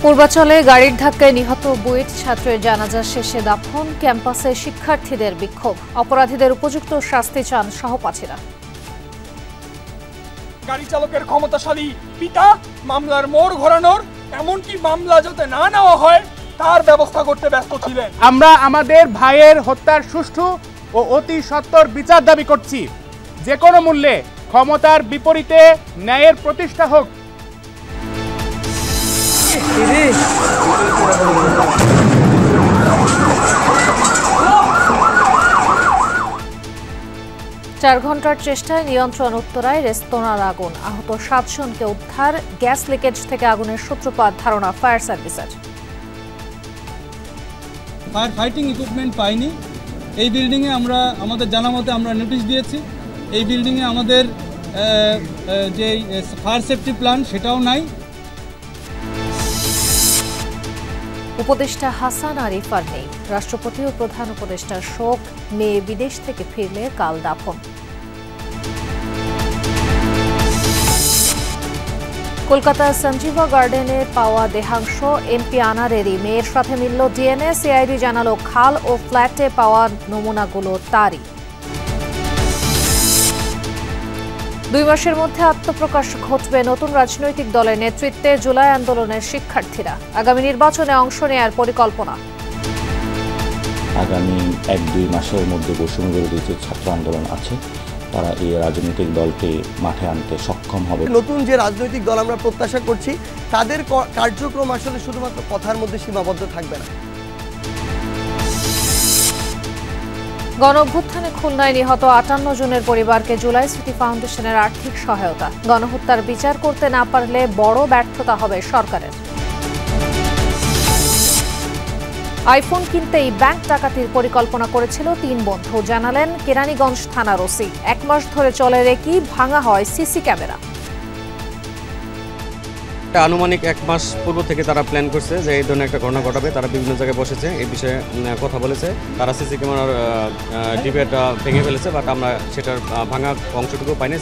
পূর্বাচলে গাড়ির ধাক্কায় নিহত বুয়েট ছাত্রের জানাজা শেষে দাফন, ক্যাম্পাসে শিক্ষার্থীদের বিক্ষোভ, অপরাধীদের উপযুক্ত শাস্তি চান সহপাঠীরা। গাড়ি চালকের ক্ষমতাশালী পিতা মামলার মোড় ঘোরানোর, এমনকি মামলা যাতে না নেওয়া হয় তার ব্যবস্থা করতে ব্যস্ত ছিলেন। আমরা আমাদের ভাইয়ের হত্যার সুষ্ঠু ও অতি সত্বর বিচার দাবি করছি। যে কোনো মূল্যে ক্ষমতার বিপরীতে ন্যায়ের প্রতিষ্ঠা হোক। 4 ঘন্টার চেষ্টায় নিয়ন্ত্রণ উত্তরায় রেস্তোরাঁর আগুন, আহত 7 জনকে উদ্ধার। গ্যাস লিকেজ থেকে আগুনের সূত্রপাত ধারণা ফায়ার সার্ভিসের। ফায়ার ফাইটিং ইকুইপমেন্ট পাইনি। এই বিল্ডিংয়ে আমরা আমাদের জানা মতে আমরা নোটিশ দিয়েছি। এই বিল্ডিংয়ে আমাদের যে ফায়ার সেফটি প্ল্যান সেটাও নাই। উপদেষ্টা হাসান আরিফার নেই, রাষ্ট্রপতি ও প্রধান উপদেষ্টার শোক, মেয়ে বিদেশ থেকে ফিরলে কাল দাফন। কলকাতার সঞ্জীবা গার্ডেনে পাওয়া দেহাংশ এমপি আনারেরই, মেয়ের সাথে মিলল ডিএনএ। সিআইডি জানালো খাল ও ফ্ল্যাটে পাওয়া নমুনাগুলো তারই। 2 মাসের মধ্যে আত্মপ্রকাশ ঘটবে নতুন রাজনৈতিক দলের নেতৃত্বে। জুলাই আন্দোলনের শিক্ষার্থীরা আগামী নির্বাচনে অংশ নেওয়ার পরিকল্পনা। আগামী 1-2 মাসের মধ্যে বৈষম্য বিরোধী যে ছাত্র আন্দোলন আছে তারা এই রাজনৈতিক দলকে মাঠে আনতে সক্ষম হবে। নতুন যে রাজনৈতিক দল আমরা প্রত্যাশা করছি তাদের কার্যক্রম আসলে শুধুমাত্র কথার মধ্যে সীমাবদ্ধ থাকবে না। গণঅভ্যুত্থানে খুলনায় নিহত 58 জনের পরিবারকে জুলাই স্মৃতি ফাউন্ডেশনের আর্থিক সহায়তা। গণহত্যার বিচার করতে না পারলে বড় ব্যর্থতা হবে সরকারের। আইফোন কিনতেই ব্যাংক ডাকাতির পরিকল্পনা করেছিল 3 বন্ধু, জানালেন কেরানীগঞ্জ থানার ওসি। 1 মাস ধরে চলে রেখেই ভাঙা হয় সিসি ক্যামেরা। আনুমানিক 1 মাস পূর্ব থেকে তারা প্ল্যান করছে যে এই ধরনের একটা ঘটনা ঘটাবে। তারা বিভিন্ন জায়গায় বসেছে, এই বিষয়ে কথা বলেছে। তারা সিসি ক্যামেরার ডিবেটা ভেঙে ফেলেছে, বাট আমরা সেটার ভাঙা অংশটুকু পাইনি।